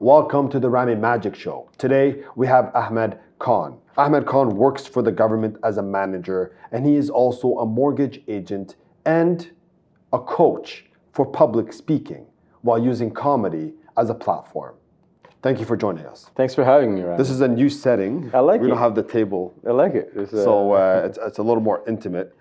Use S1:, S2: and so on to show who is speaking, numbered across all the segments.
S1: Welcome to the Rami Magic Show. Today we have Ahmed-Khan. Ahmed-Khan works for the government as a manager, and he is also a mortgage agent and a coach for public speaking while using comedy as a platform. Thank you for joining us.
S2: Thanks for having me, Rami.
S1: This is a new setting.
S2: I like it.
S1: We don't have the table.
S2: I like it.
S1: It's a little more intimate.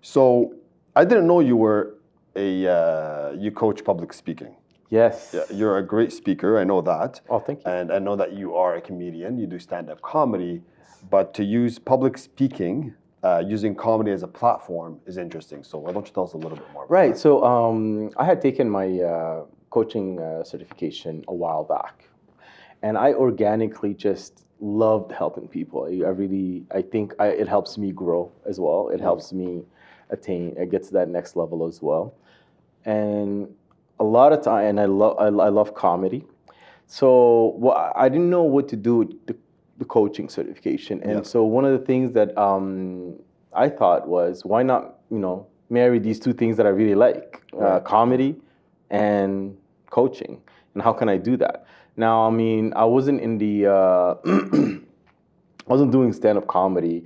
S1: So I didn't know you were you coach public speaking.
S2: Yes.
S1: Yeah, you're a great speaker. I know that.
S2: Oh, thank you.
S1: And I know that you are a comedian. You do stand-up comedy, but to use public speaking, using comedy as a platform is interesting. So why don't you tell us a little bit more about
S2: Right.
S1: that?
S2: So I had taken my coaching certification a while back, and I organically just loved helping people. I think it helps me grow as well. It helps me get to that next level as well. And a lot of time, and I love comedy. So I didn't know what to do with the coaching certification, and so one of the things that I thought was, why not marry these two things that I really like, comedy and coaching, and how can I do that? Now, I mean, I wasn't in the I wasn't doing stand-up comedy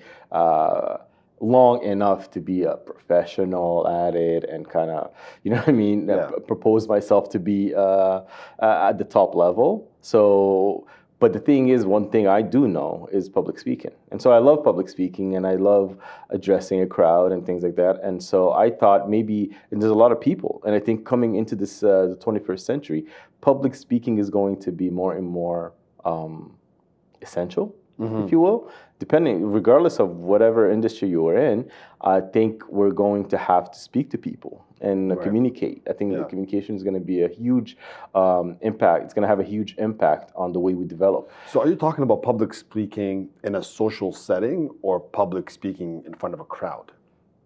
S2: long enough to be a professional at it and kind of, propose myself to be at the top level. So, but the thing is, one thing I do know is public speaking. And so I love public speaking and I love addressing a crowd and things like that. And so I thought maybe, and there's a lot of people, and I think coming into this the 21st century, public speaking is going to be more and more essential, if you will, regardless of whatever industry you are in. I think we're going to have to speak to people and communicate. I think the communication is going to be a huge impact. It's going to have a huge impact on the way we develop.
S1: So are you talking about public speaking in a social setting or public speaking in front of a crowd?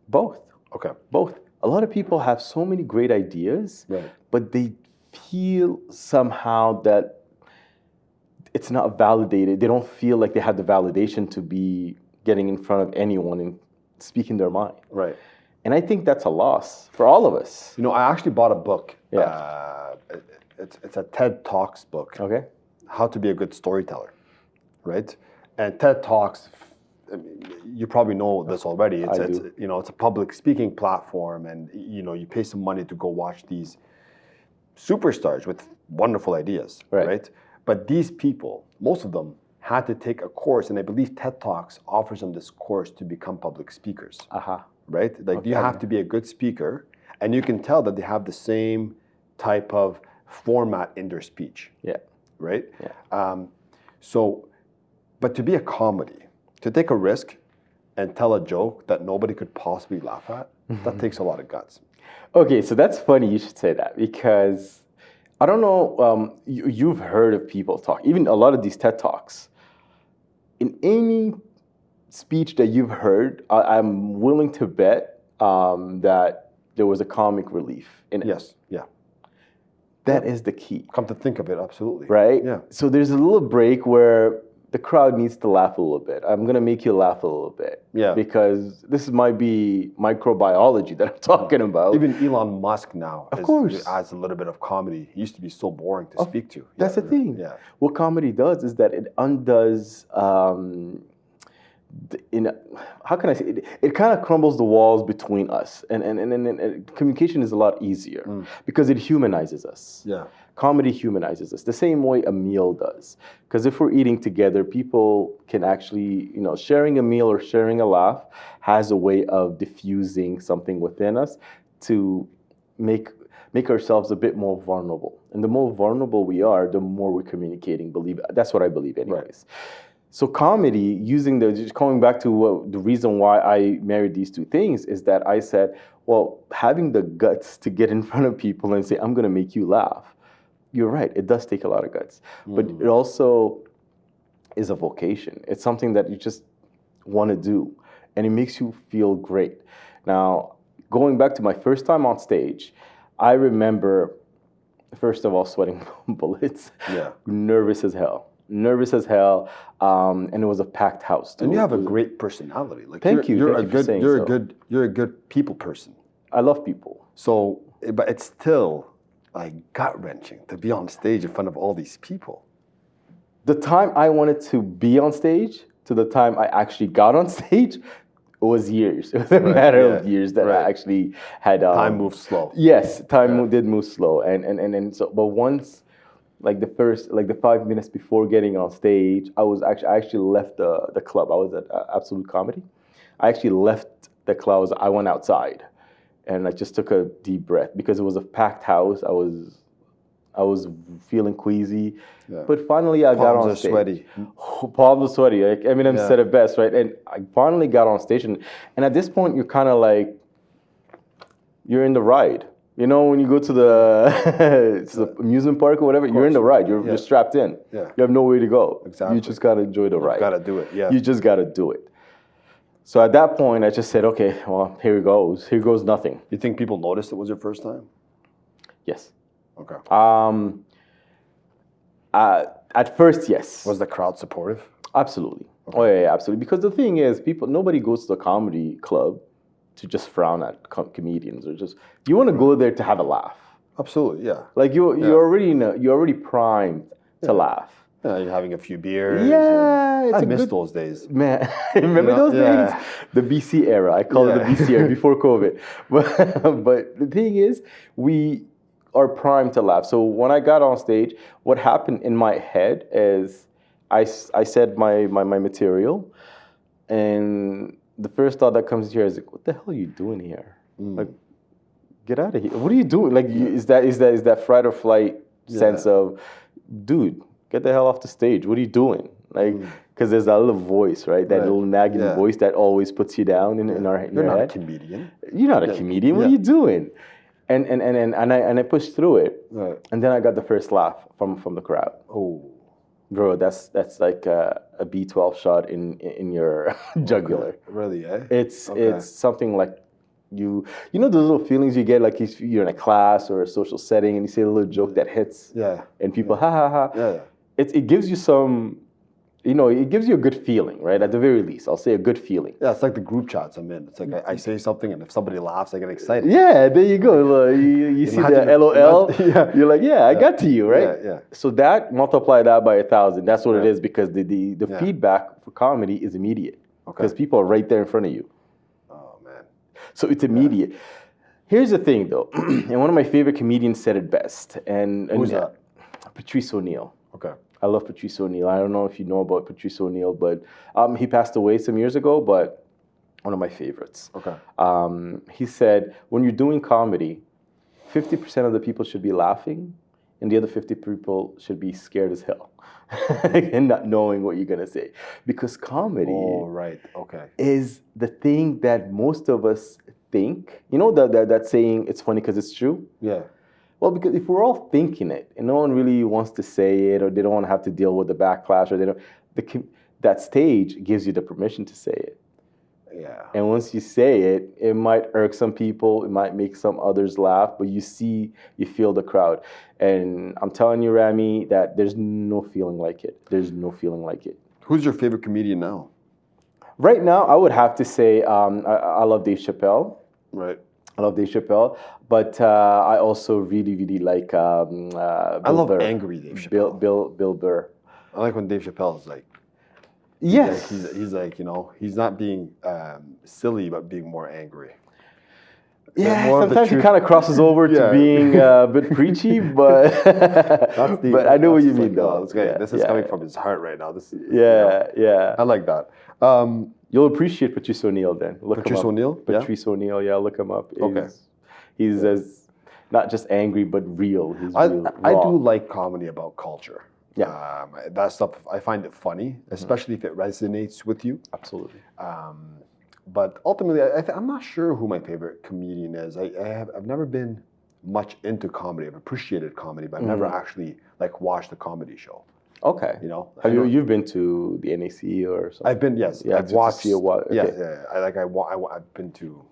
S2: Both.
S1: Okay.
S2: Both. A lot of people have so many great ideas, but they feel somehow that it's not validated. They don't feel like they have the validation to be getting in front of anyone and speaking their mind.
S1: Right.
S2: And I think that's a loss for all of us.
S1: You know, I actually bought a book. It's a TED Talks book.
S2: Okay.
S1: How to be a good storyteller, right? And TED Talks, you probably know this already. It's a public speaking platform, and you pay some money to go watch these superstars with wonderful ideas, right? But these people, most of them, had to take a course, and I believe TED Talks offers them this course to become public speakers. Right? Like you have to be a good speaker, and you can tell that they have the same type of format in their speech.
S2: Yeah.
S1: Right?
S2: Yeah.
S1: But to be a comedy, to take a risk and tell a joke that nobody could possibly laugh at, that takes a lot of guts.
S2: Okay, so that's funny you should say that, because I don't know, you've heard of people talk, even a lot of these TED Talks. In any speech that you've heard, I'm willing to bet that there was a comic relief in it.
S1: Yes, yeah.
S2: That is the key.
S1: Come to think of it, absolutely.
S2: Right?
S1: Yeah.
S2: So there's a little break where the crowd needs to laugh a little bit. I'm going to make you laugh a little bit.
S1: Yeah.
S2: Because this might be microbiology that I'm talking about.
S1: Even Elon Musk now adds a little bit of comedy. He used to be so boring to speak to.
S2: That's the thing.
S1: Yeah.
S2: What comedy does is that it undoes, how can I say it? It kind of crumbles the walls between us. And communication is a lot easier because it humanizes us.
S1: Yeah.
S2: Comedy humanizes us the same way a meal does. Because if we're eating together, people can actually, sharing a meal or sharing a laugh has a way of diffusing something within us to make ourselves a bit more vulnerable. And the more vulnerable we are, the more we're communicating. That's what I believe anyways. Right. So comedy, just coming back to the reason why I married these two things is that I said, well, having the guts to get in front of people and say, I'm going to make you laugh. You're right, it does take a lot of guts. But it also is a vocation. It's something that you just want to do, and it makes you feel great. Now, going back to my first time on stage, I remember, first of all, sweating bullets, nervous as hell, and it was a packed house too.
S1: And you have a great personality. Like
S2: Thank you.
S1: You're a good people person.
S2: I love people.
S1: So, but it's still like gut-wrenching to be on stage in front of all these people?
S2: The time I wanted to be on stage to the time I actually got on stage was years. It was a matter of years that I actually had.
S1: Time moves slow.
S2: Yes, time did move slow, and so. But once, like the 5 minutes before getting on stage, I actually left the club. I was at Absolute Comedy. I actually left the club. I went outside, and I just took a deep breath because it was a packed house. I was feeling queasy, but finally I got on stage.
S1: Palms are sweaty.
S2: Palms are sweaty. Like Eminem said it best, right? And I finally got on stage, and at this point you're kind of like, you're in the ride. You know, when you go to the amusement park or whatever, you're in the ride. You're strapped in.
S1: Yeah.
S2: You have nowhere to go.
S1: Exactly.
S2: You just gotta enjoy the ride.
S1: You gotta do it. Yeah.
S2: You just gotta do it. So at that point, I just said, okay, well, here goes. Here goes nothing.
S1: You think people noticed it was your first time?
S2: Yes.
S1: Okay.
S2: At first, yes.
S1: Was the crowd supportive?
S2: Absolutely. Okay. Oh yeah, absolutely. Because the thing is, nobody goes to the comedy club to just frown at comedians, or just, you want to go there to have a laugh.
S1: Absolutely, yeah.
S2: Like you're already primed to laugh.
S1: Yeah, you're having a few beers.
S2: Yeah,
S1: I miss those days.
S2: Man, remember those days? The BC era. I call it the BC era before COVID. But the thing is, we are primed to laugh. So when I got on stage, what happened in my head is I said my material, and the first thought that comes here is like, what the hell are you doing here? Like, get out of here. What are you doing? Like, is that fight or flight sense of, dude, get the hell off the stage. What are you doing? Like, because there's that little voice, right? That little nagging voice that always puts you down in your head.
S1: You're not a comedian.
S2: You're not a comedian. What are you doing? And I pushed through it, and then I got the first laugh from the crowd.
S1: Oh,
S2: bro, that's like a B12 shot in your jugular.
S1: Okay. Really? Eh?
S2: It's something like you know those little feelings you get, like if you're in a class or a social setting and you say a little joke that hits, and people ha ha ha.
S1: Yeah.
S2: It gives you some. It gives you a good feeling, right? At the very least, I'll say a good feeling.
S1: Yeah, it's like the group chats I'm in. It's like I say something, and if somebody laughs, I get excited.
S2: Yeah, there you go. You see the LOL, you're like, I got to you, right?
S1: Yeah.
S2: So multiply that by 1,000. That's what it is, because the feedback for comedy is immediate. Because people are right there in front of you.
S1: Oh, man.
S2: So it's immediate. Here's the thing, though. And one of my favorite comedians said it best.
S1: Who's that?
S2: Patrice O'Neill.
S1: Okay.
S2: I love Patrice O'Neill. I don't know if you know about Patrice O'Neill, but he passed away some years ago, but one of my favorites.
S1: Okay.
S2: He said, when you're doing comedy, 50% of the people should be laughing, and the other 50 people should be scared as hell and not knowing what you're going to say. Because comedy is the thing that most of us think. You know that saying, it's funny because it's true?
S1: Yeah.
S2: Well, because if we're all thinking it, and no one really wants to say it, or they don't want to have to deal with the backlash, or that stage gives you the permission to say it.
S1: Yeah.
S2: And once you say it, it might irk some people, it might make some others laugh, but you feel the crowd. And I'm telling you, Rami, that there's no feeling like it. There's no feeling like it.
S1: Who's your favorite comedian now?
S2: Right now, I would have to say I love Dave Chappelle.
S1: Right.
S2: I love Dave Chappelle, but I also really, really like Bill
S1: I love
S2: Burr.
S1: angry Dave Chappelle.
S2: Bill Burr.
S1: I like when Dave Chappelle is like,
S2: yes,
S1: he's like, he's not being silly, but being more angry.
S2: Yeah, sometimes he kind of crosses over to being a bit preachy, but but I know what you mean, though.
S1: This is coming from his heart right now. This is,
S2: yeah.
S1: I like that.
S2: You'll appreciate Patrice O'Neill then.
S1: Patrice O'Neill?
S2: Patrice O'Neill, look him up.
S1: Okay.
S2: He's as not just angry, but real. He's real,
S1: I do like comedy about culture.
S2: Yeah.
S1: That stuff, I find it funny, especially if it resonates with you.
S2: Absolutely.
S1: But ultimately, I'm not sure who my favorite comedian is. I've never been much into comedy. I've appreciated comedy, but I've never actually watched a comedy show.
S2: Okay. Have you've been to the NAC or something?
S1: I've been, yes.
S2: Yeah,
S1: I've watched.
S2: To see a while. Okay.
S1: Yeah. I've been to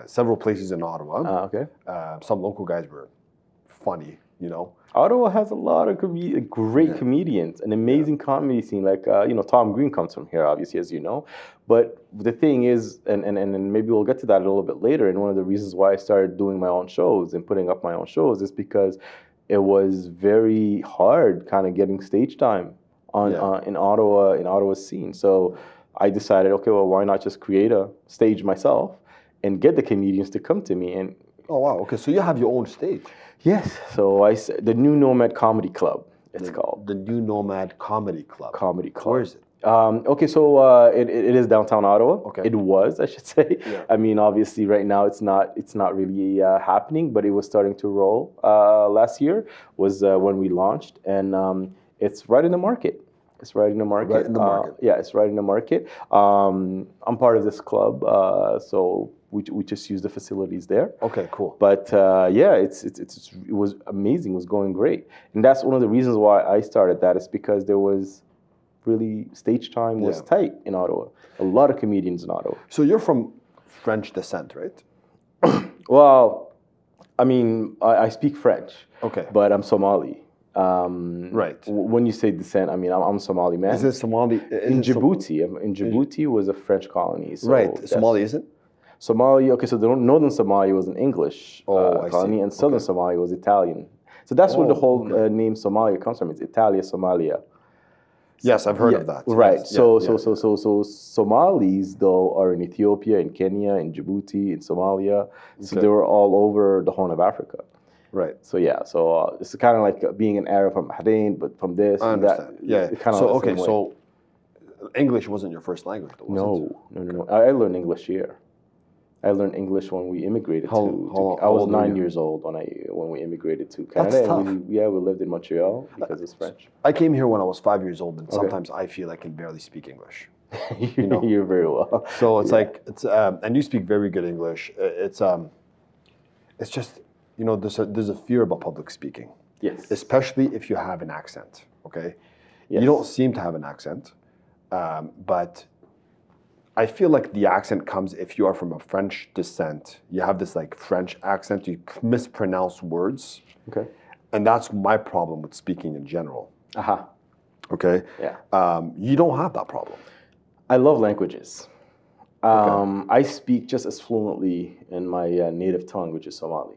S1: several places in Ottawa.
S2: Okay.
S1: Some local guys were funny,
S2: Ottawa has a lot of great comedians, an amazing comedy scene. Like, Tom Green comes from here, obviously, as you know. But the thing is, and maybe we'll get to that a little bit later, and one of the reasons why I started doing my own shows and putting up my own shows is because it was very hard kind of getting stage time in Ottawa's scene. So I decided, okay, well, why not just create a stage myself and get the comedians to come to me. And
S1: oh wow, okay, so you have your own stage.
S2: yes, so the New Nomad Comedy Club, it's called.
S1: The New Nomad Comedy Club. Where is it?
S2: Okay, so it is downtown Ottawa.
S1: Okay.
S2: It was, I should say.
S1: Yeah.
S2: I mean, obviously, right now it's not really happening, but it was starting to roll. Last year was when we launched, and it's right in the market. It's right in the market.
S1: Right in the market.
S2: Yeah, it's right in the market. I'm part of this club, so we just use the facilities there.
S1: Okay, cool.
S2: But yeah, it was amazing. It was going great, and that's one of the reasons why I started that. Is because there was really stage time was tight in Ottawa. A lot of comedians in Ottawa.
S1: So you're from French descent, right?
S2: Well, I mean, I speak French.
S1: Okay.
S2: But I'm Somali.
S1: Right.
S2: When you say descent, I mean I'm Somali, man.
S1: Is it Somali?
S2: In Djibouti. In Djibouti was a French colony. So
S1: right. Somali isn't?
S2: Somali, okay, so the northern Somali was an English colony, and southern Somali was Italian. So that's where the whole name Somalia comes from. It's Italia, Somalia.
S1: Yes, I've heard of that.
S2: Right.
S1: Yes.
S2: So Somalis though are in Ethiopia, in Kenya, in Djibouti, in Somalia. So they were all over the Horn of Africa.
S1: Right.
S2: So yeah. So it's kind of like being an Arab from Bahrain, but from this.
S1: I understand.
S2: That,
S1: yeah.
S2: Kind of
S1: okay. So English wasn't your first language, though, was it?
S2: No. I learned English here. I learned English when we immigrated I was 9 years old when we immigrated to Canada.
S1: That's tough.
S2: And we lived in Montreal because it's French.
S1: I came here when I was 5 years old, and sometimes I feel I can barely speak English.
S2: You know? You're very well.
S1: So it's like and you speak very good English. It's just there's a fear about public speaking.
S2: Yes.
S1: Especially if you have an accent. Okay.
S2: Yes.
S1: You don't seem to have an accent, but I feel like the accent comes if you are from a French descent. You have this like French accent. You mispronounce words.
S2: Okay.
S1: And that's my problem with speaking in general.
S2: Aha.
S1: Okay.
S2: Yeah.
S1: You don't have that problem.
S2: I love languages. I speak just as fluently in my native tongue, which is Somali.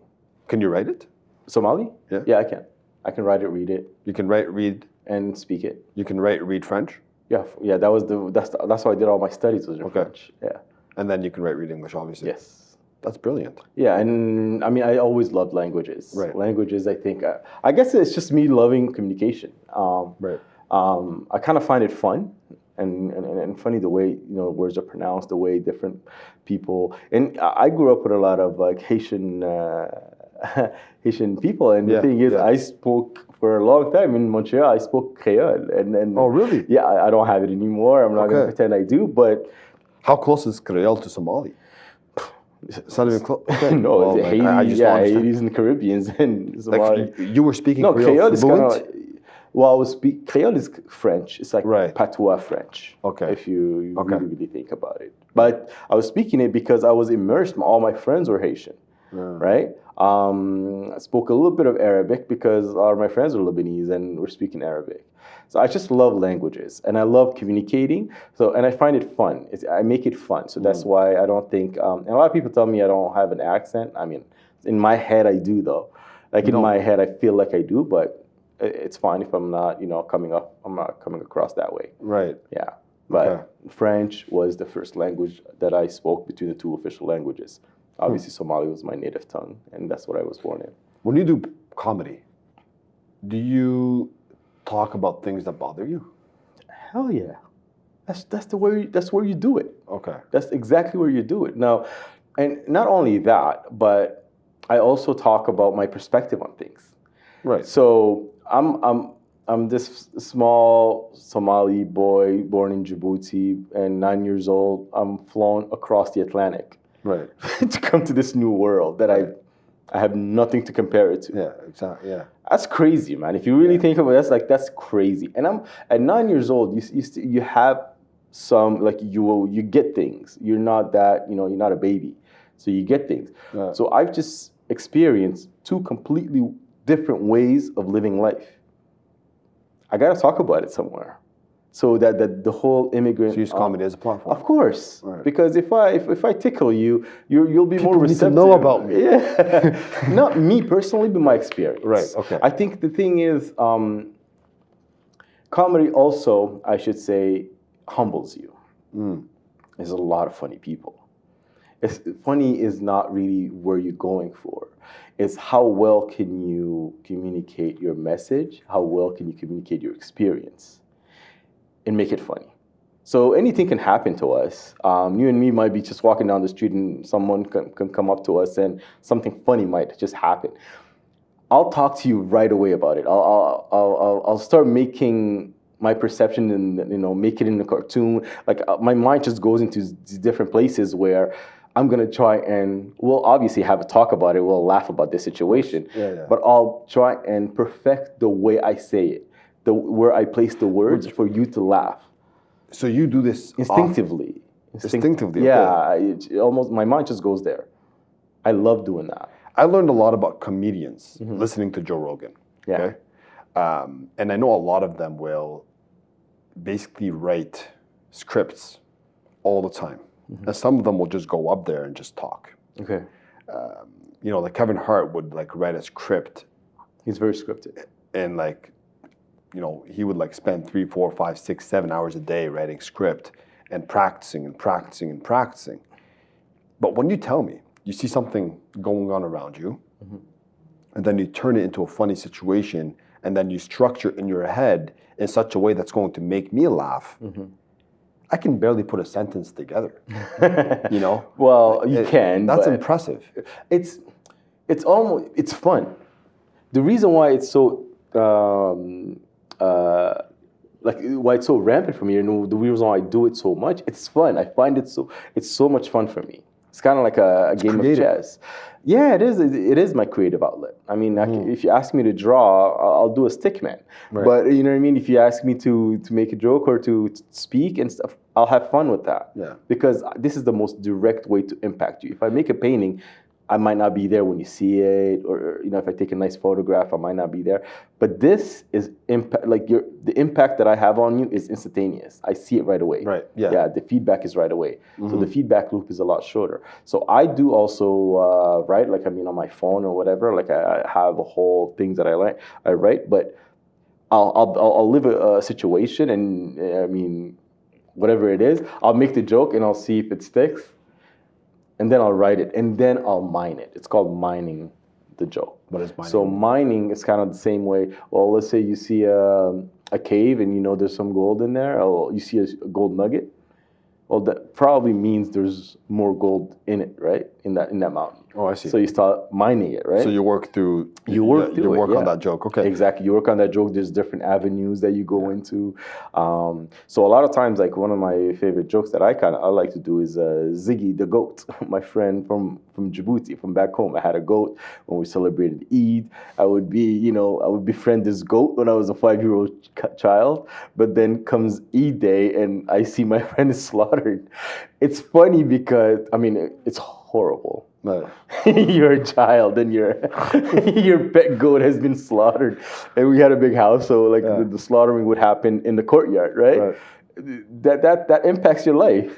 S1: Can you write it?
S2: Somali?
S1: Yeah.
S2: Yeah, I can. I can write it, read it.
S1: You can write, read,
S2: and speak it.
S1: You can write, read French.
S2: Yeah. That's how I did all my studies was in French. Yeah.
S1: And then you can write, read English, obviously.
S2: Yes.
S1: That's brilliant.
S2: Yeah, and I mean, I always loved languages.
S1: Right.
S2: Languages, I think. I guess it's just me loving communication.
S1: Right.
S2: I kind of find it fun and funny the way words are pronounced, the way different people. And I grew up with a lot of like Haitian people, and the thing is, I spoke for a long time in Montreal. I spoke Creole, and
S1: oh really?
S2: Yeah, I don't have it anymore. I'm not going to pretend I do, but
S1: how close is Creole to Somali? It's not even close. Okay.
S2: No,
S1: well,
S2: it's Haitis and Caribbeans and Somali.
S1: Like you were speaking
S2: Creole is kind of. Well, Creole is French. It's like patois French.
S1: Okay.
S2: If you really think about it. But I was speaking it because I was immersed. All my friends were Haitian, right? I spoke a little bit of Arabic because all of my friends are Lebanese and we're speaking Arabic. So I just love languages and I love communicating. And I find it fun. I make it fun. So that's why I don't think. And a lot of people tell me I don't have an accent. I mean, in my head I do though. Like in my head I feel like I do, but it's fine if I'm not, I'm not coming across that way.
S1: Right.
S2: Yeah. But French was the first language that I spoke between the two official languages. Obviously, Somali was my native tongue, and that's what I was born in.
S1: When you do comedy, do you talk about things that bother you?
S2: Hell yeah. That's where you do it.
S1: Okay.
S2: That's exactly where you do it. Now, and not only that, but I also talk about my perspective on things.
S1: Right.
S2: So I'm this small Somali boy born in Djibouti, and 9 years old. I'm flown across the Atlantic,
S1: right,
S2: to come to this new world that I have nothing to compare it to.
S1: Yeah, exactly. Yeah,
S2: that's crazy, man. If you really think about it, that's crazy. And I'm at 9 years old. You have some you get things. You're not that you're not a baby, so you get things. Yeah. So I've just experienced two completely different ways of living life. I gotta talk about it somewhere. So that the whole immigrant.
S1: So use comedy as a platform.
S2: Of course,
S1: right.
S2: Because if I tickle you, you'll be
S1: People
S2: more receptive.
S1: need to know about me.
S2: Yeah, not me personally, but my experience.
S1: Right. Okay.
S2: I think the thing is, comedy also, I should say, humbles you. There's a lot of funny people. Funny is not really where you're going for. It's how well can you communicate your message? How well can you communicate your experience and make it funny? So anything can happen to us. You and me might be just walking down the street and someone can come up to us and something funny might just happen. I'll talk to you right away about it. I'll start making my perception and make it in a cartoon. Like my mind just goes into these different places where I'm gonna try and we'll obviously have a talk about it. We'll laugh about this situation, but I'll try and perfect the way I say it, where I place the words for you to laugh.
S1: So you do this
S2: instinctively.
S1: Instinctively.
S2: Yeah, almost my mind just goes there. I love doing that.
S1: I learned a lot about comedians listening to Joe Rogan.
S2: Yeah.
S1: Okay? And I know a lot of them will basically write scripts all the time. And some of them will just go up there and just talk.
S2: Okay.
S1: Like Kevin Hart would like write a script.
S2: He's very scripted.
S1: And he would spend 3, 4, 5, 6, 7 hours a day writing script and practicing and practicing and practicing. But when you tell me, you see something going on around you, and then you turn it into a funny situation, and then you structure it in your head in such a way that's going to make me laugh, I can barely put a sentence together.
S2: Well, you can.
S1: That's impressive.
S2: It's fun. The reason why it's so why it's so rampant for me, and the reason why I do it so much, it's fun. I find it's so much fun for me. It's kind of like a game of chess. Yeah, it is. It is my creative outlet. I mean, if you ask me to draw, I'll do a stick man. Right. But you know what I mean? If you ask me to make a joke or to speak and stuff, I'll have fun with that. Yeah. Because this is the most direct way to impact you. If I make a painting, I might not be there when you see it, or if I take a nice photograph, I might not be there. But this is impact. Like the impact that I have on you is instantaneous. I see it right away.
S1: Right. Yeah.
S2: Yeah. The feedback is right away. So the feedback loop is a lot shorter. So I do also write, on my phone or whatever. Like I have a whole things that I write, but I'll live a situation, and whatever it is, I'll make the joke and I'll see if it sticks. And then I'll write it, and then I'll mine it. It's called mining the joke.
S1: What is mining?
S2: So mining is kind of the same way. Well, let's say you see a cave, and there's some gold in there. Or you see a gold nugget. Well, that probably means there's more gold in it, right? In that mountain.
S1: Oh, I see.
S2: So you start mining it, right?
S1: So you work through.
S2: You work
S1: on that joke. Okay.
S2: Exactly. You work on that joke. There's different avenues that you go into. So a lot of times, like one of my favorite jokes that I like to do is Ziggy the Goat, my friend from Djibouti, from back home. I had a goat when we celebrated Eid. I would befriend this goat when I was a 5-year-old child. But then comes Eid day, and I see my friend is slaughtered. It's funny because it's horrible.
S1: Right.
S2: You're a child and your pet goat has been slaughtered, and we had a big house, so the slaughtering would happen in the courtyard, right? That impacts your life,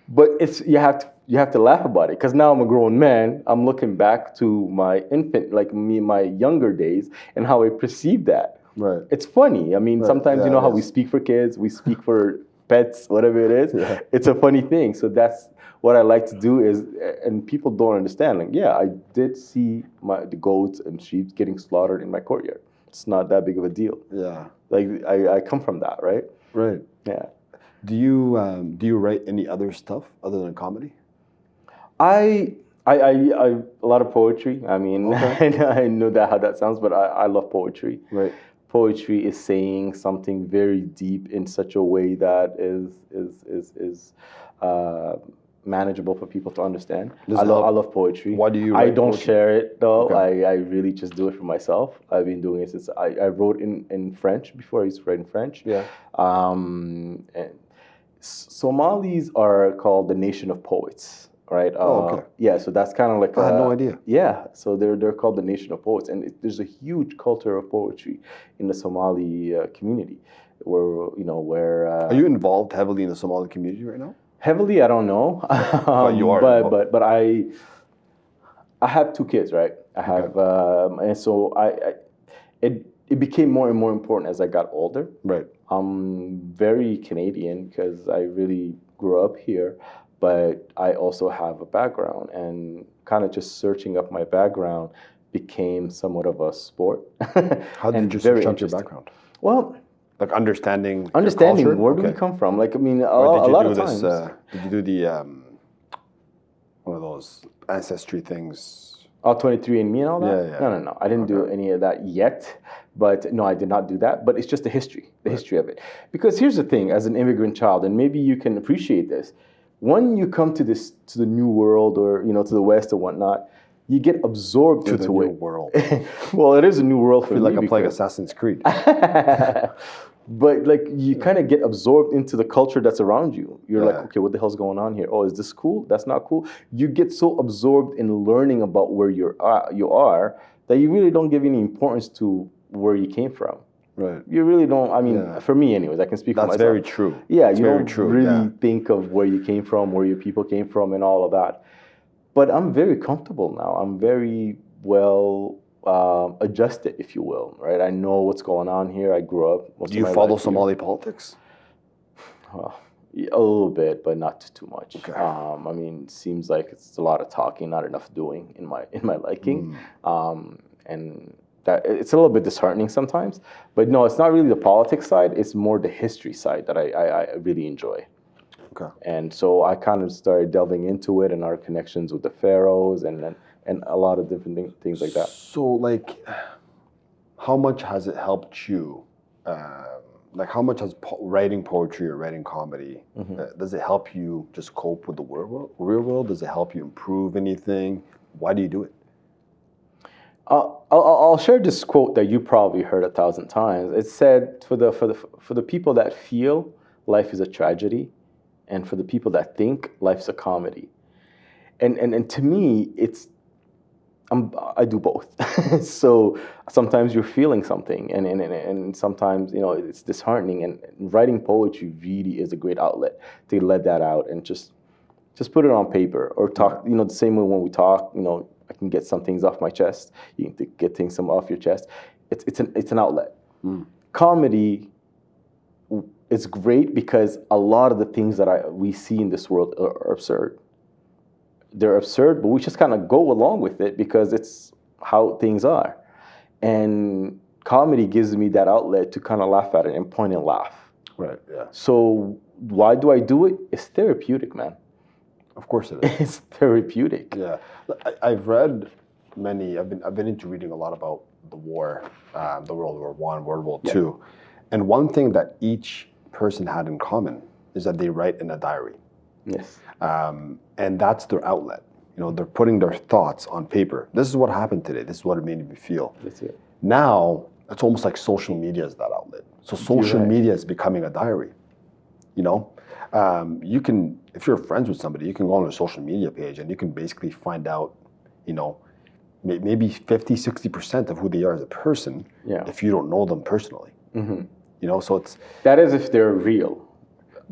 S2: but you have to laugh about it, because now I'm a grown man. I'm looking back to my infant, like me, my younger days, and how I perceived that. Right. It's funny. Sometimes how we speak for kids, we speak for pets, whatever it is. Yeah. It's a funny thing. So that's what I like to do is, and people don't understand. I did see the goats and sheep getting slaughtered in my courtyard. It's not that big of a deal. Yeah. I come from that, right?
S1: Right.
S2: Yeah.
S1: Do you write any other stuff other than comedy?
S2: I a lot of poetry. Okay. I know how that sounds, but I love poetry. Right. Poetry is saying something very deep in such a way that is manageable for people to understand. I love poetry. Why do you write don't poetry? Share it though. Okay. I really just do it for myself. I've been doing it since I wrote in French before. I used to write in French. Yeah. And Somalis are called the nation of poets. Right. Okay. Yeah. So that's kind of like
S1: I had no idea.
S2: Yeah. So they're called the nation of poets, and there's a huge culture of poetry in the Somali community. where.
S1: Are you involved heavily in the Somali community right now?
S2: Heavily, I don't know.
S1: But you are.
S2: But I have 2 kids, right? I have, and so it became more and more important as I got older.
S1: Right.
S2: I'm very Canadian because I really grew up here, but I also have a background, and kind of just searching up my background became somewhat of a sport.
S1: How did you search up your background?
S2: Well,
S1: like understanding
S2: where do we come from? Like, I mean, a lot of times.
S1: Did you do the one of those ancestry things?
S2: Oh, 23andMe and all that?
S1: Yeah.
S2: No. I didn't do any of that yet. But no, I did not do that. But it's just the history of it. Because here's the thing, as an immigrant child, and maybe you can appreciate this, when you come to the new world, or to the West or whatnot, you get absorbed into
S1: the new world.
S2: Well, it is a new world for me.
S1: I feel like I'm playing Assassin's Creed.
S2: But like you kind of get absorbed into the culture that's around you. You're like, okay, what the hell's going on here? Oh, is this cool? That's not cool. You get so absorbed in learning about where you are that you really don't give any importance to where you came from.
S1: Right.
S2: You really don't. I mean, for me, anyways, I can speak for myself.
S1: That's very true.
S2: Yeah, you don't really think of where you came from, where your people came from, and all of that. But I'm very comfortable now. I'm very well adjusted, if you will, right? I know what's going on here. I grew up.
S1: Do you follow Somali politics?
S2: A little bit, but not too much.
S1: Okay.
S2: I mean, it seems like it's a lot of talking, not enough doing in my liking, and that it's a little bit disheartening sometimes. But no, it's not really the politics side. It's more the history side that I really enjoy.
S1: Okay.
S2: And so I kind of started delving into it and our connections with the pharaohs and a lot of different things like that.
S1: So, like, how much has it helped you? Like, how much has writing poetry or writing comedy, does it help you just cope with the real world? Does it help you improve anything? Why do you do it?
S2: I'll share this quote that you probably heard 1,000 times. It said, for the people that feel, life is a tragedy, and for the people that think, life's a comedy. And to me, I do both. So sometimes you're feeling something, and sometimes it's disheartening. And writing poetry really is a great outlet to let that out and just put it on paper or talk. The same way when we talk, I can get some things off my chest. You can get things off your chest. It's an outlet. Comedy is great because a lot of the things that we see in this world are absurd. They're absurd, but we just kind of go along with it because it's how things are. And comedy gives me that outlet to kind of laugh at it and point and laugh.
S1: Right, yeah.
S2: So why do I do it? It's therapeutic, man.
S1: Of course it is.
S2: It's therapeutic.
S1: Yeah. I've read I've been into reading a lot about the war, the World War I, World War II. And one thing that each person had in common is that they write in a diary.
S2: Yes.
S1: And that's their outlet. They're putting their thoughts on paper. This is what happened today. This is what it made me feel.
S2: That's it.
S1: Now, it's almost like social media is that outlet. So social media is becoming a diary. You can, if you're friends with somebody, you can go on their social media page and you can basically find out, maybe 50, 60% of who they are as a person if you don't know them personally. So it's...
S2: That is if they're real.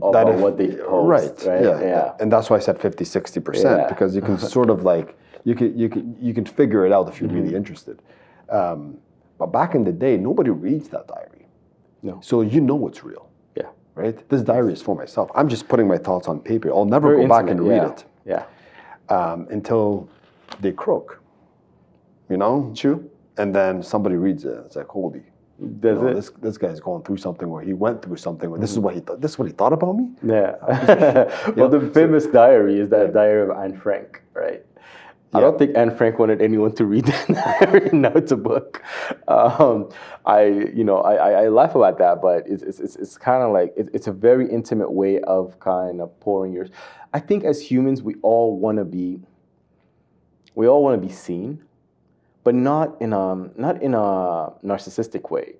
S2: About what they post, right?
S1: Yeah. And that's why I said 50, 60%, because you can sort of like, you can figure it out if you're really interested. But back in the day, nobody reads that diary.
S2: No.
S1: So it's real.
S2: Yeah.
S1: Right? This diary is for myself. I'm just putting my thoughts on paper. I'll never go back and read it.
S2: Yeah.
S1: Until they croak.
S2: True.
S1: And then somebody reads it. It's like, holy. This guy's going through something where he went through something where this is what he thought. This is what he thought about me.
S2: Yeah. Well, the famous diary is that diary of Anne Frank, right? I don't think Anne Frank wanted anyone to read that diary. Now it's a book. I laugh about that, but it's kind of like it's a very intimate way of kind of pouring yours. I think as humans, we all want to be seen. But not in a narcissistic way,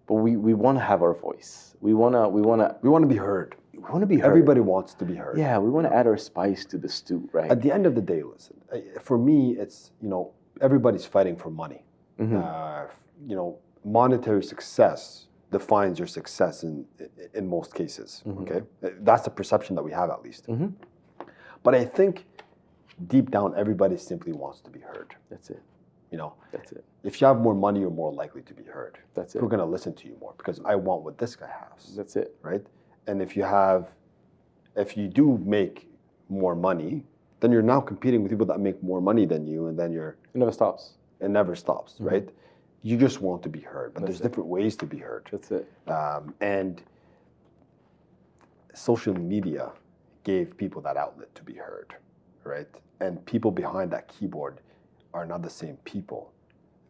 S2: but we want to have our voice. We want to be heard. We want to be heard. Everybody wants to be heard. Yeah, we want to add our spice to the stew, right? At the end of the day, listen. For me, it's everybody's fighting for money. Monetary success
S1: defines your success in most cases. Okay, that's the perception that we have, at least. But I think deep down, everybody simply wants to be heard.
S2: That's it.
S1: That's it. If you have more money, you're more likely to be heard.
S2: That's it.
S1: We're going to listen to you more because I want what this guy has.
S2: That's it.
S1: Right? And if you do make more money, then you're now competing with people that make more money than you, and then it
S2: never stops.
S1: It never stops, right? You just want to be heard, but there's different ways to be heard.
S2: That's it.
S1: And social media gave people that outlet to be heard, right? And people behind that keyboard are not the same people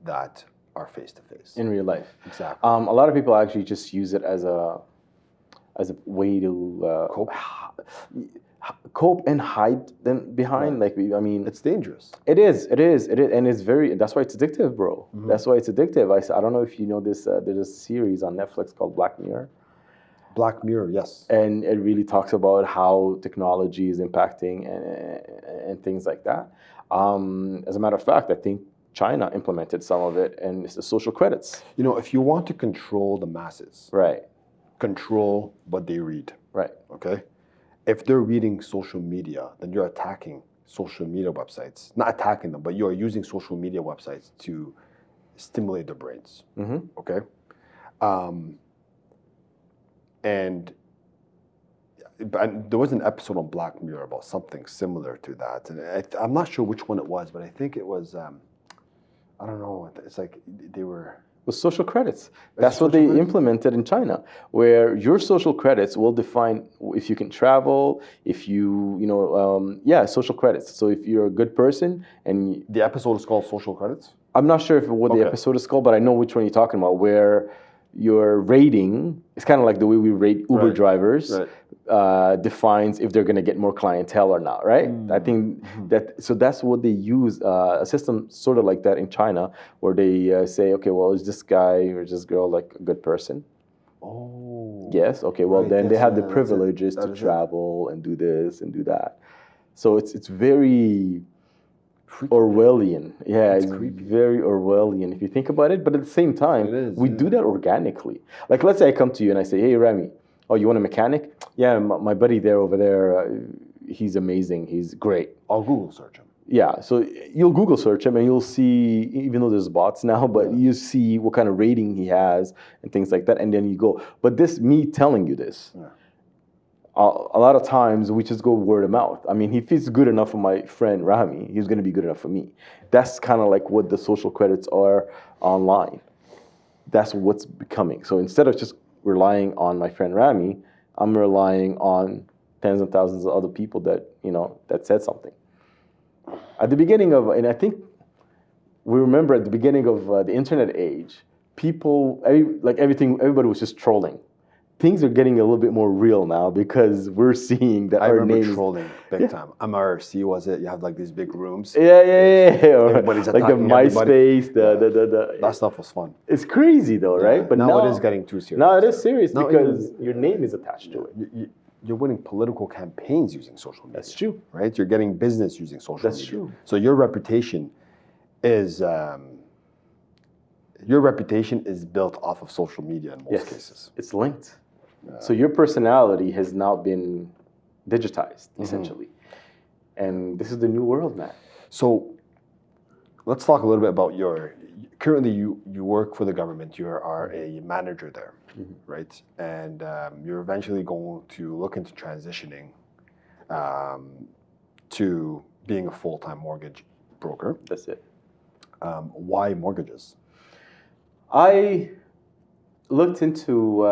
S1: that are face to face
S2: in real life.
S1: Exactly.
S2: A lot of people actually just use it as a way to cope and hide them behind.
S1: Right.
S2: Like, I mean,
S1: it's dangerous.
S2: It is, and it's very. That's why it's addictive, bro. That's why it's addictive. I don't know if you know this. There's a series on Netflix called Black Mirror.
S1: Black Mirror, yes.
S2: And it really talks about how technology is impacting and things like that. As a matter of fact, I think China implemented some of it, and it's the social credits.
S1: If you want to control the masses,
S2: right,
S1: control what they read,
S2: right,
S1: okay? If they're reading social media, then you're attacking social media websites. Not attacking them, but you're using social media websites to stimulate their brains, okay? And there was an episode on Black Mirror about something similar to that. And I'm not sure which one it was, but I think it was, I don't know, it's like they were...
S2: With social credits. That's what they implemented in China, where your social credits will define if you can travel, if you social credits. So if you're a good person and...
S1: The episode is called Social Credits?
S2: I'm not sure what the episode is called, but I know which one you're talking about, where your rating, it's kind of like the way we rate Uber drivers, defines if they're going to get more clientele or not, right? I think that's what they use, a system sort of like that in China, where they say, okay, well, is this guy or is this girl like a good person?
S1: Oh.
S2: Yes, okay, well, then they have the privileges to travel and do this and do that. So it's very... Orwellian. Yeah, it's very Orwellian if you think about it. But at the same time, we do that organically. Like, let's say I come to you and I say, hey, Rami, oh, you want a mechanic? Yeah, my buddy over there, he's amazing. He's great.
S1: I'll Google search him.
S2: Yeah, so you'll Google search him and you'll see, even though there's bots now, but you see what kind of rating he has and things like that. And then you go, but me telling you this, a lot of times we just go word of mouth. I mean, if he's good enough for my friend Rami, he's going to be good enough for me. That's kind of like what the social credits are online. That's what's becoming. So instead of just relying on my friend Rami, I'm relying on tens and thousands of other people that said something. At the beginning of, and I think we remember at the beginning of the internet age, everybody was just trolling. Things are getting a little bit more real now because we're seeing that our names...
S1: I remember trolling big time. MRC, was it? You have like these big rooms.
S2: Yeah.
S1: Everybody's
S2: like the MySpace,
S1: That stuff was fun.
S2: It's crazy though, right?
S1: But now it is getting too serious.
S2: Now it is serious because your name is attached to it.
S1: You're winning political campaigns using social media.
S2: That's true.
S1: Right? You're getting business using social media.
S2: That's true.
S1: So your reputation is... your reputation is built off of social media in most cases.
S2: It's linked. So your personality has now been digitized, essentially. And this is the new world, man.
S1: So let's talk a little bit about currently you work for the government. You are a manager there, right? And you're eventually going to look into transitioning to being a full-time mortgage broker.
S2: That's it.
S1: Why mortgages?
S2: I looked into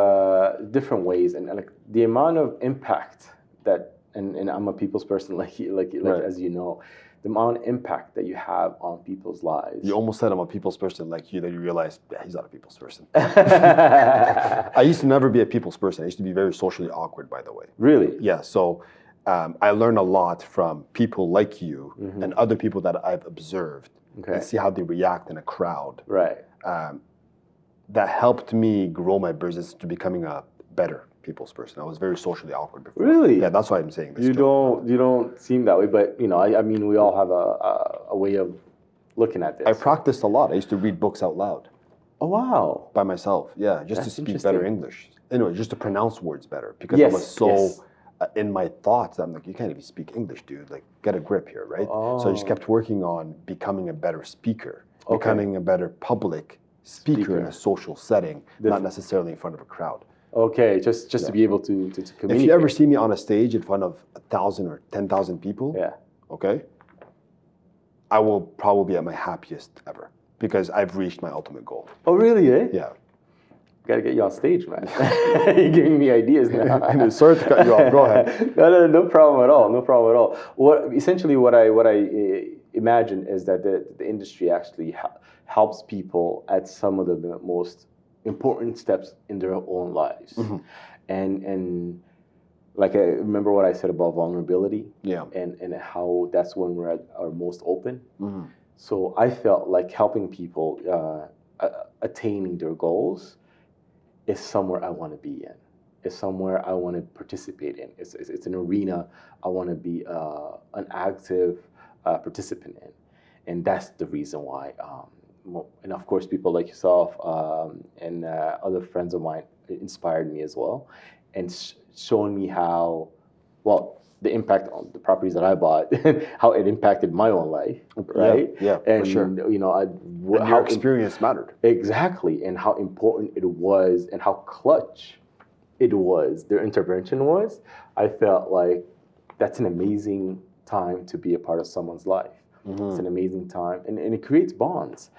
S2: different ways, and like the amount of impact that, and I'm a people's person, like as you know, the amount of impact that you have on people's lives.
S1: You almost said I'm a people's person, like you, that you realize, he's not a people's person. I used to never be a people's person. I used to be very socially awkward, by the way.
S2: Really?
S1: Yeah. So I learned a lot from people like you and other people that I've observed and see how they react in a crowd.
S2: Right.
S1: That helped me grow my business to becoming a better people's person. I was very socially awkward before.
S2: Really?
S1: Yeah, that's why I'm saying this.
S2: You don't seem that way, but I mean, we all have a way of looking at this.
S1: I practiced a lot. I used to read books out loud.
S2: Oh, wow.
S1: By myself, yeah, just
S2: That's
S1: to speak better English. Anyway, just to pronounce words better, because I was so in my thoughts. I'm like, you can't even speak English, dude. Like, get a grip here, right? So I just kept working on becoming a better speaker, becoming a better public speaker in a social setting, not necessarily in front of a crowd.
S2: Okay, just to be able to communicate.
S1: If you ever see me on a stage in front of 1,000 or 10,000 people, okay, I will probably be at my happiest ever because I've reached my ultimate goal.
S2: Oh, really, eh?
S1: Yeah.
S2: Gotta get you on stage, man. You're giving me ideas now.
S1: Sorry to cut you off. Go ahead.
S2: No problem at all. No problem at all. What I imagine is that the industry actually helps people at some of the most important steps in their own lives, and like I remember what I said about vulnerability, and how that's when we're at our most open. So I felt like helping people attaining their goals is somewhere I want to be in. It's somewhere I want to participate in. It's an arena I want to be an active participant in, and that's the reason why. And of course, people like yourself and other friends of mine inspired me as well, and showing me how, well, the impact on the properties that I bought, how it impacted my own life, right?
S1: Yeah,
S2: and,
S1: for sure.
S2: You know,
S1: and your experience mattered.
S2: Exactly, and how important it was, and how clutch it was. Their intervention was. I felt like that's an amazing time to be a part of someone's life. It's an amazing time, and it creates bonds.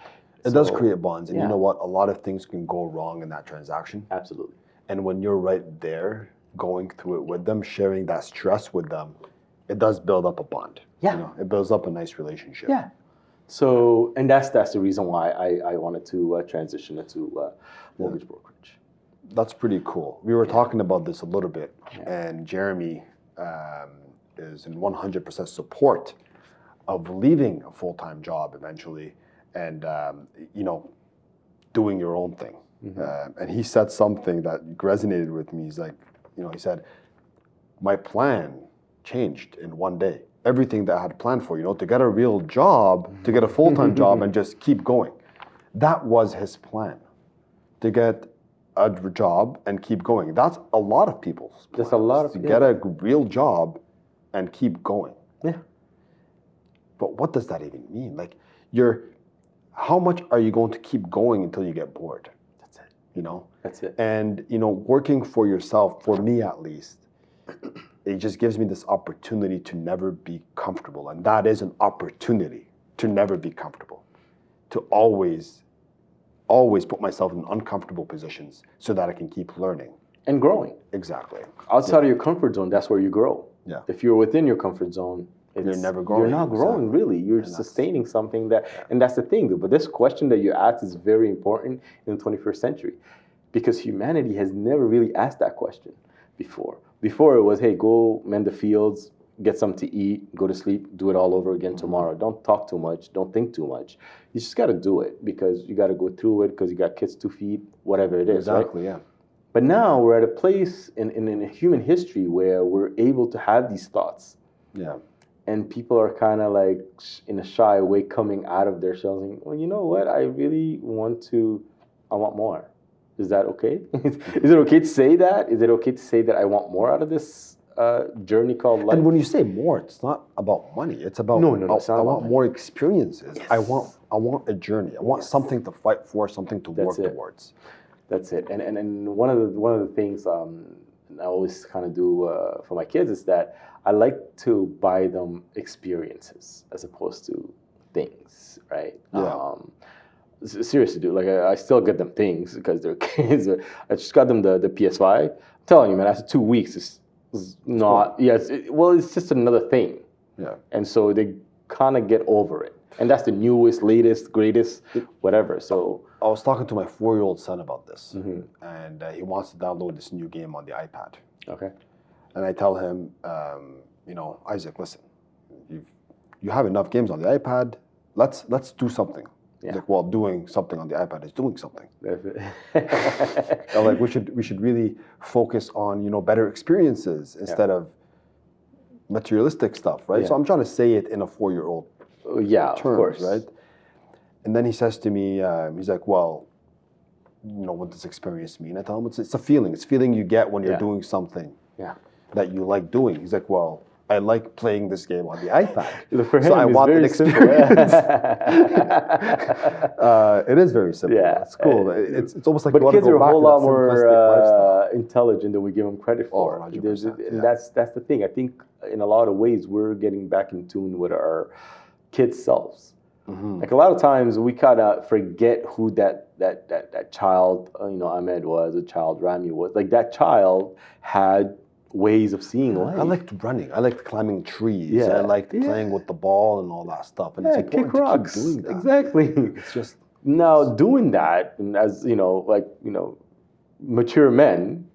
S1: It does create bonds, and you know what? A lot of things can go wrong in that transaction.
S2: Absolutely.
S1: And when you're right there, going through it with them, sharing that stress with them, it does build up a bond.
S2: Yeah.
S1: You know, it builds up a nice relationship.
S2: Yeah. So, and that's the reason why I wanted to transition into mortgage brokerage.
S1: That's pretty cool. We were talking about this a little bit, and Jeremy is in 100% support of leaving a full-time job eventually and, you know, doing your own thing. And he said something that resonated with me. He's like, you know, he said, my plan changed in one day. Everything that I had planned for, you know, to get a real job, to get a full-time job and just keep going. That was his plan, to get a job and keep going. That's a lot of people's plans.
S2: Just a lot of
S1: to get a real job and keep going.
S2: Yeah.
S1: But what does that even mean? Like, how much are you going to keep going until you get bored?
S2: That's it.
S1: You know?
S2: That's it.
S1: And, you know, working for yourself, for me at least, it just gives me this opportunity to never be comfortable. And that is an opportunity to never be comfortable, to always put myself in uncomfortable positions so that I can keep learning.
S2: And growing.
S1: Exactly.
S2: Outside of your comfort zone, that's where you grow.
S1: Yeah.
S2: If you're within your comfort zone,
S1: you're never growing.
S2: You're not growing, really. You're sustaining something and that's the thing. But this question that you asked is very important in the 21st century, because humanity has never really asked that question before. Before it was, hey, go mend the fields, get something to eat, go to sleep, do it all over again tomorrow. Don't talk too much. Don't think too much. You just got to do it because you got to go through it because you got kids to feed, whatever it is.
S1: Exactly,
S2: right?
S1: Yeah.
S2: But now we're at a place in human history where we're able to have these thoughts.
S1: Yeah.
S2: And people are kind of like in a shy way coming out of their shells and, well, you know what? I want more. Is that okay? Is it okay to say that? Is it okay to say that I want more out of this journey called life?
S1: And when you say more, it's not about money. It's about I want more experiences. Yes. I want a journey. I want something to fight for, something to work towards.
S2: That's it. And one of the things I always kind of do for my kids is that I like to buy them experiences as opposed to things, right?
S1: Yeah.
S2: Seriously, dude. Like I still get them things because they're kids. I just got them the PS5. I'm telling you, man. After 2 weeks, it's not. Yeah. It's just another thing.
S1: Yeah.
S2: And so they kind of get over it. And that's the newest, latest, greatest, whatever. So
S1: I was talking to my 4-year-old son about this, and he wants to download this new game on the iPad.
S2: Okay.
S1: And I tell him, you know, Isaac, listen, you have enough games on the iPad. Let's do something. Yeah. He's like, well, doing something on the iPad is doing something. I'm like, we should really focus on, you know, better experiences instead of materialistic stuff, right? Yeah. So I'm trying to say it in a 4-year-old terms,
S2: of course,
S1: right? And then he says to me, he's like, well, what does experience mean? I tell him it's a feeling. It's a feeling you get when you're doing something that you like doing. He's like, well, I like playing this game on the iPad.
S2: For him,
S1: so I want that experience. It is very simple.
S2: Yeah.
S1: It's cool. It's almost like
S2: but
S1: you want to
S2: kids
S1: go
S2: are a
S1: back
S2: whole
S1: to
S2: lot
S1: that
S2: more
S1: simplistic lifestyle.
S2: intelligent than we give them credit for.
S1: 100%,
S2: and that's the thing. I think in a lot of ways we're getting back in tune with our kids' selves. Like a lot of times we kind of forget who that child, Ahmed was, a child Rami was. Like that child had ways of seeing life.
S1: I liked running. I liked climbing trees. I liked playing with the ball and all that stuff. And it's important
S2: kick rocks.
S1: To keep doing that.
S2: Exactly.
S1: It's just
S2: now doing that, and as mature men,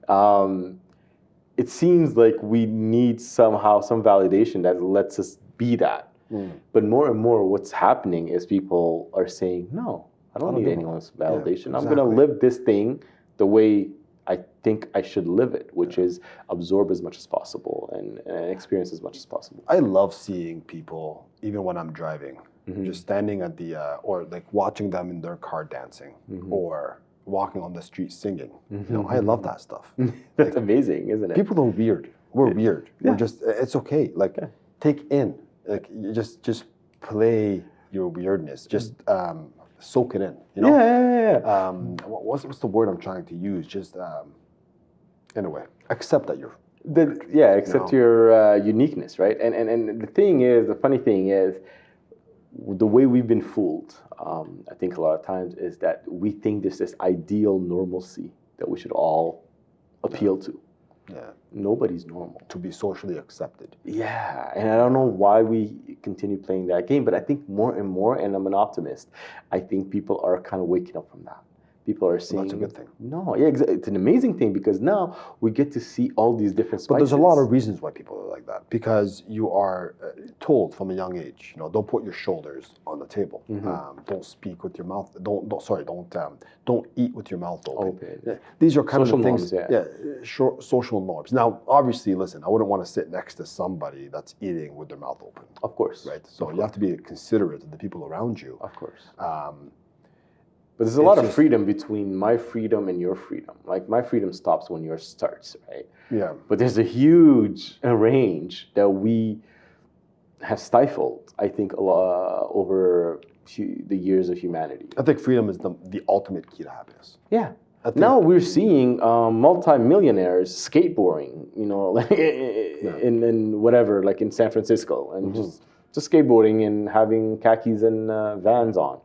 S2: it seems like we need somehow some validation that lets us be that. But more and more, what's happening is people are saying, "No, I don't need anyone's validation.
S1: Exactly.
S2: I'm going to live this thing the way I think I should live it, which is absorb as much as possible and experience as much as possible."
S1: I love seeing people, even when I'm driving, just standing at the, or like watching them in their car dancing or walking on the street singing. I love that stuff.
S2: That's amazing, isn't it?
S1: People are weird. We're weird. We're just, it's okay. Like, take in, like, you just play your weirdness. Just soak it in, what's the word I'm trying to use? Just anyway, accept that you're
S2: accept your uniqueness, right? And the funny thing is, the way we've been fooled, I think a lot of times, is that we think there's this ideal normalcy that we should all appeal to.
S1: Yeah.
S2: Nobody's normal.
S1: To be socially accepted.
S2: Yeah, and I don't know why we continue playing that game, but I think more and more, and I'm an optimist, I think people are kind of waking up from that. People are seeing...
S1: That's a good thing.
S2: No, it's an amazing thing, because now we get to see all these different spices.
S1: But there's a lot of reasons why people are like that. Because you are told from a young age, don't put your shoulders on the table. Don't speak with your mouth. Don't eat with your mouth open.
S2: Okay.
S1: These are kind
S2: social
S1: of the things.
S2: Norms,
S1: social norms. Now, obviously, listen, I wouldn't want to sit next to somebody that's eating with their mouth open.
S2: Of course.
S1: Right. So you have to be considerate of the people around you.
S2: Of course. But there's a lot of freedom between my freedom and your freedom. Like, my freedom stops when yours starts, right?
S1: Yeah.
S2: But there's a huge range that we have stifled, I think, over the years of humanity.
S1: I think freedom is the ultimate key to happiness.
S2: Yeah. Now we're seeing multi-millionaires skateboarding, in whatever, like in San Francisco, and just skateboarding and having khakis and Vans on.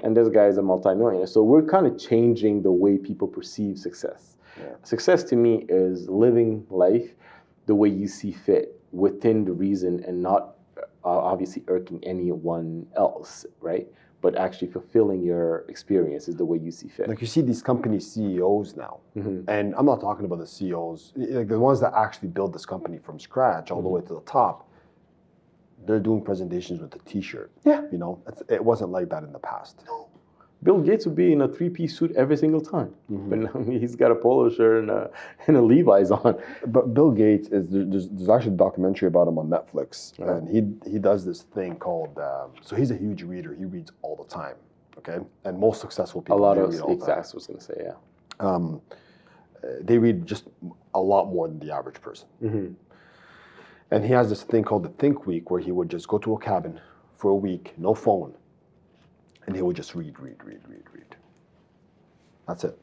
S2: And this guy is a multi-millionaire. So we're kind of changing the way people perceive success. Yeah. Success to me is living life the way you see fit, within the reason, and not obviously irking anyone else, right? But actually fulfilling your experience is the way you see fit.
S1: Like, you see these company CEOs now, and I'm not talking about the CEOs, like the ones that actually build this company from scratch all the way to the top. They're doing presentations with a T-shirt.
S2: Yeah.
S1: It wasn't like that in the past.
S2: No. Bill Gates would be in a three-piece suit every single time. But now he's got a polo shirt and a Levi's on.
S1: But Bill Gates, there's actually a documentary about him on Netflix. And he does this thing called, so he's a huge reader. He reads all the time, okay? And most successful people read all the time.
S2: Exactly, I was going to say, yeah.
S1: They read just a lot more than the average person. And he has this thing called the Think Week, where he would just go to a cabin for a week, no phone, and he would just read. That's it.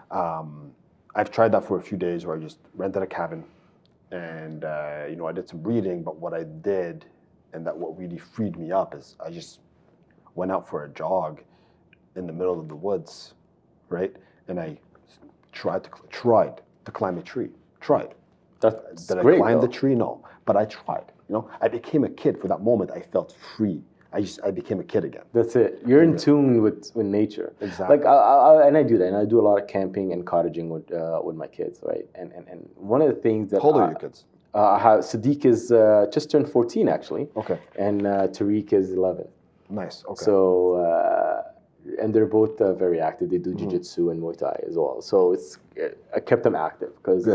S1: I've tried that for a few days, where I just rented a cabin, and I did some reading. But what I did, and what really freed me up, is I just went out for a jog in the middle of the woods, right? And I tried to climb a tree. Did I climb the tree? No, but I tried. I became a kid for that moment. I felt free. I became a kid again.
S2: That's it. You're in tune with nature.
S1: Exactly.
S2: Like I do that, and I do a lot of camping and cottaging with my kids, right? And one of the things that
S1: how old are your kids?
S2: Sadiq is just turned 14 actually. Okay. And Tariq is 11.
S1: Nice. Okay.
S2: So and they're both very active. They do jiu-jitsu and Muay Thai as well. So I kept them active because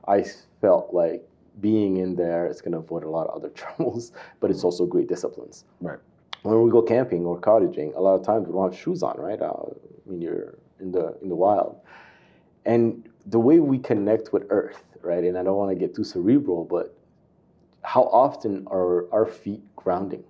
S2: I felt like being in there is going to avoid a lot of other troubles, but it's also great disciplines.
S1: Right.
S2: When we go camping or cottaging, a lot of times we don't have shoes on, right? You're in the wild. And the way we connect with Earth, right? And I don't want to get too cerebral, but how often are our feet grounding?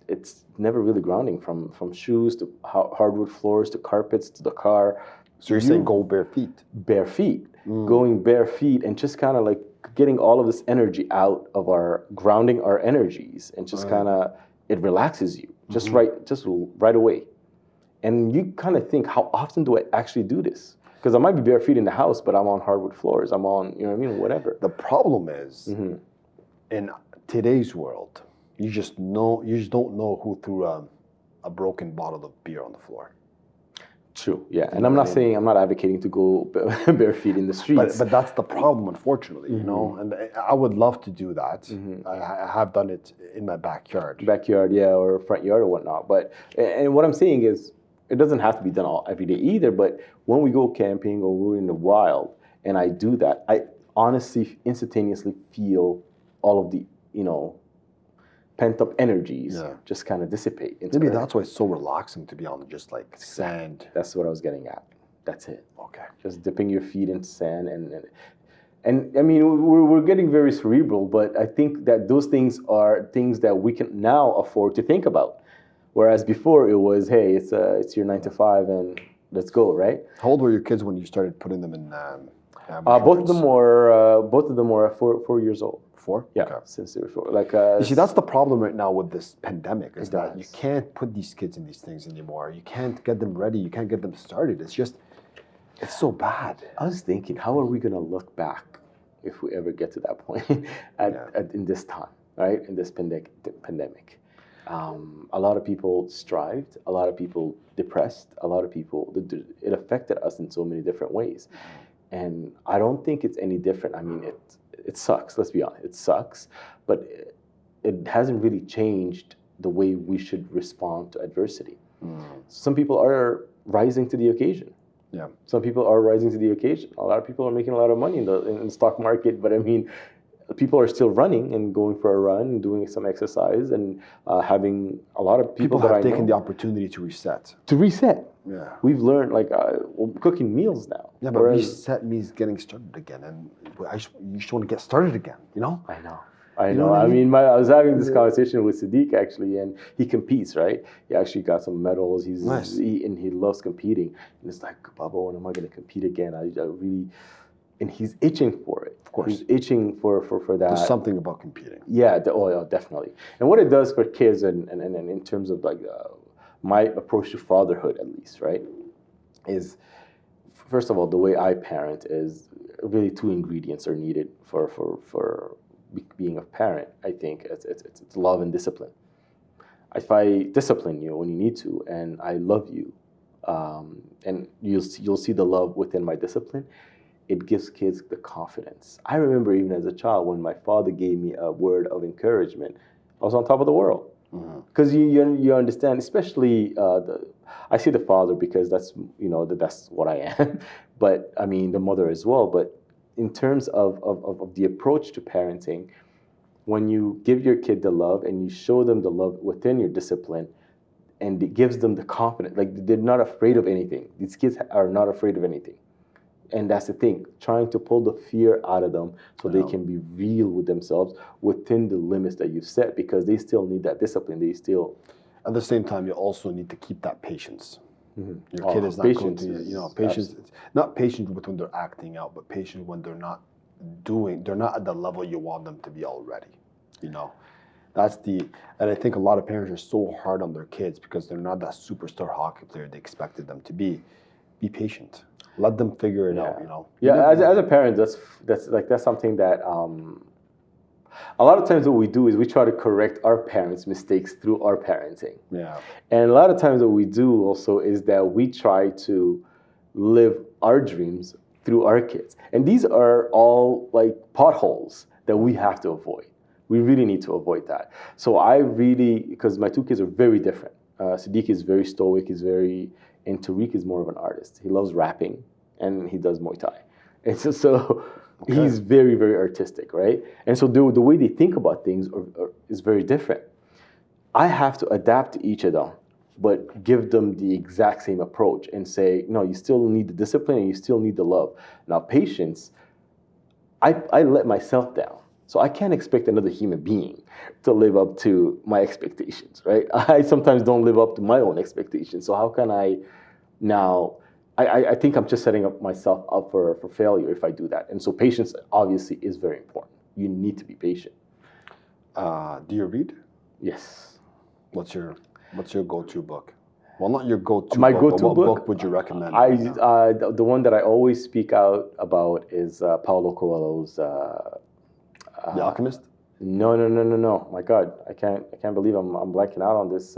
S2: It's never really grounding, from shoes to hardwood floors to carpets to the car.
S1: So you're saying go bare feet?
S2: Bare feet. Going bare feet and just kind of like getting all of this energy out of grounding our energies, and just kind of, it relaxes you just right away. And you kind of think, how often do I actually do this? Because I might be bare feet in the house, but I'm on hardwood floors. I'm on, you know what I mean, whatever.
S1: The problem is, in today's world, you just don't know who threw a broken bottle of beer on the floor.
S2: True, yeah. And I'm not advocating to go bare feet in the streets.
S1: But that's the problem, unfortunately, you know. And I would love to do that. I have done it in my backyard.
S2: Backyard, yeah, or front yard or whatnot. But, and what I'm saying is, it doesn't have to be done every day either. But when we go camping or we're in the wild, and I do that, I honestly instantaneously feel all of the, you know, pent-up energies just kind of dissipate.
S1: Maybe that's why it's so relaxing to be on just like sand.
S2: That's what I was getting at. That's it.
S1: Okay.
S2: Just dipping your feet in sand and I mean, we're getting very cerebral, but I think that those things are things that we can now afford to think about. Whereas before it was, hey, it's your 9 to 5 and let's go, right?
S1: How old were your kids when you started putting them in?
S2: Both of them were 4 years old.
S1: 4?
S2: Yeah,
S1: okay.
S2: Since they were 4. Like,
S1: you see, that's the problem right now with this pandemic, is that you can't put these kids in these things anymore. You can't get them ready. You can't get them started. It's so bad.
S2: I was thinking, how are we going to look back if we ever get to that point in this time, right? In this pandemic. A lot of people strived, a lot of people depressed, a lot of people, it affected us in so many different ways. And I don't think it's any different. I mean, it sucks, let's be honest, it sucks, but it hasn't really changed the way we should respond to adversity. Some people are rising to the occasion.
S1: Yeah.
S2: Some people are rising to the occasion. A lot of people are making a lot of money in the stock market, but I mean, people are still running and going for a run and doing some exercise and having a lot of people that
S1: have taken the opportunity to reset.
S2: To reset.
S1: Yeah.
S2: We've learned, like, we're cooking meals now.
S1: Yeah, but reset means getting started again, and you just want to get started again, you know?
S2: I know. I mean, I was having this conversation with Sadiq, actually, and he competes, right? He actually got some medals. He's
S1: nice.
S2: He loves competing. And it's like, Baba, when am I going to compete again? I really... And he's itching for it.
S1: Of course.
S2: He's itching for that.
S1: There's something about competing.
S2: Yeah, definitely. And what it does for kids, and in terms of like my approach to fatherhood, at least, right, is, first of all, the way I parent is really 2 ingredients are needed for being a parent. I think it's love and discipline. If I discipline you when you need to, and I love you, and you'll see the love within my discipline, it gives kids the confidence. I remember even as a child when my father gave me a word of encouragement, I was on top of the world. Because you understand, especially I say the father because that's what I am, but I mean the mother as well. But in terms of the approach to parenting, when you give your kid the love and you show them the love within your discipline, and it gives them the confidence, like they're not afraid of anything. These kids are not afraid of anything. And that's the thing, trying to pull the fear out of them so they can be real with themselves within the limits that you've set, because they still need that discipline. They still...
S1: At the same time, you also need to keep that patience. Your kid is not going to, patience, not patient with when they're acting out, but patient when they're not at the level you want them to be already, you know. And I think a lot of parents are so hard on their kids because they're not that superstar hockey player they expected them to be. Be patient. Let them figure it out, you know.
S2: Yeah, as a parent, that's something that a lot of times what we do is we try to correct our parents' mistakes through our parenting.
S1: Yeah.
S2: And a lot of times what we do also is that we try to live our dreams through our kids. And these are all like potholes that we have to avoid. We really need to avoid that. So because my 2 kids are very different. Sadiq is very stoic, and Tariq is more of an artist. He loves rapping, and he does Muay Thai. And so he's very, very artistic, right? And so the way they think about things is very different. I have to adapt to each of them but give them the exact same approach and say, no, you still need the discipline and you still need the love. Now, patience, I let myself down. So I can't expect another human being to live up to my expectations, right? I sometimes don't live up to my own expectations. So how can I now, I think I'm just setting up myself up for failure if I do that. And so patience obviously is very important. You need to be patient.
S1: Do you read?
S2: Yes.
S1: What's your go-to book? Well, not your go-to
S2: My
S1: book,
S2: go-to
S1: but what
S2: book
S1: book would you recommend?
S2: The one that I always speak out about is Paulo Coelho's
S1: The Alchemist?
S2: No. My God, I can't believe I'm blanking out on this.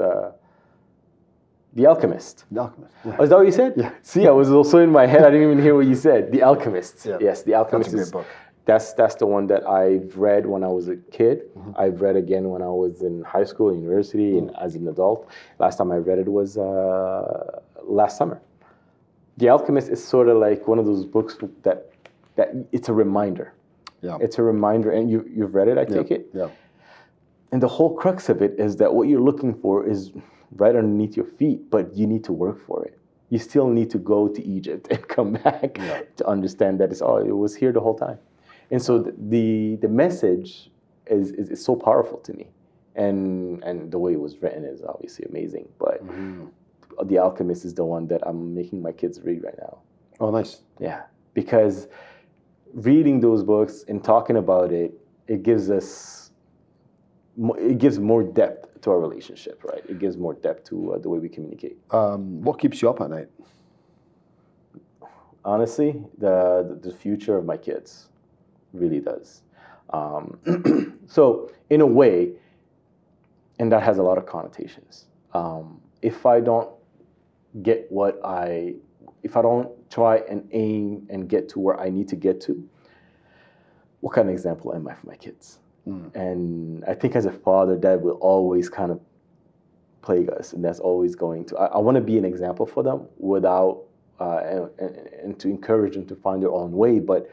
S2: The Alchemist.
S1: The Alchemist. Yeah.
S2: Oh, is that what you said?
S1: Yeah.
S2: See, I was also in my head. I didn't even hear what you said. The Alchemist.
S1: Yeah.
S2: Yes, The Alchemist.
S1: That's a great book.
S2: That's the one that I've read when I was a kid. Mm-hmm. I've read again when I was in high school, university, and as an adult. Last time I read it was last summer. The Alchemist is sort of like one of those books that it's a reminder. Yeah. It's a reminder, and you've read it, I take it?
S1: Yeah.
S2: And the whole crux of it is that what you're looking for is right underneath your feet, but you need to work for it. You still need to go to Egypt and come back to understand that it was here the whole time. And so the message is so powerful to me. And the way it was written is obviously amazing. But The Alchemist is the one that I'm making my kids read right now.
S1: Oh, nice.
S2: Yeah. Because reading those books and talking about it, it gives more depth to our relationship, right? It gives more depth to the way we communicate.
S1: What keeps you up at night?
S2: Honestly, the future of my kids really does. So in a way, and that has a lot of connotations. If I don't get if I don't try and aim and get to where I need to get to, what kind of example am I for my kids? And I think as a father, that will always kind of plague us, and that's always going to. I want to be an example for them without, and to encourage them to find their own way. But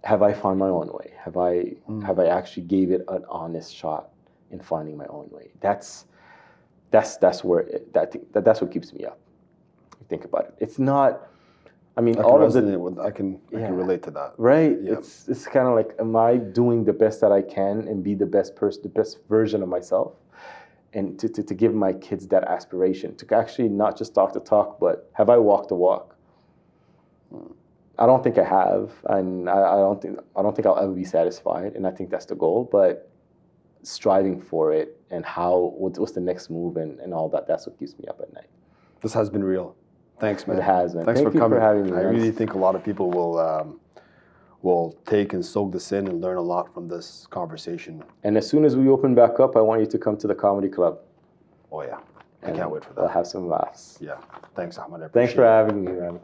S2: have I found my own way? Have I actually gave it an honest shot in finding my own way? That's where that's what keeps me up. Think about it. It's not. I mean, all of the.
S1: I can relate to that.
S2: Right. Yeah. It's kind of like, am I doing the best that I can and be the best person, the best version of myself, and to give my kids that aspiration to actually not just talk the talk, but have I walked the walk? I don't think I have, and I don't think I'll ever be satisfied, and I think that's the goal. But striving for it and what's the next move and all that, that's what keeps me up at night.
S1: This has been real. Thanks, man.
S2: It has, man.
S1: Thanks
S2: for
S1: coming.
S2: For having me.
S1: I really think a lot of people will take and soak this in and learn a lot from this conversation.
S2: And as soon as we open back up, I want you to come to the comedy club.
S1: Oh yeah, I can't wait for that.
S2: We'll have some laughs.
S1: Yeah. Thanks, Ahmed.
S2: Thanks for having me, Rami.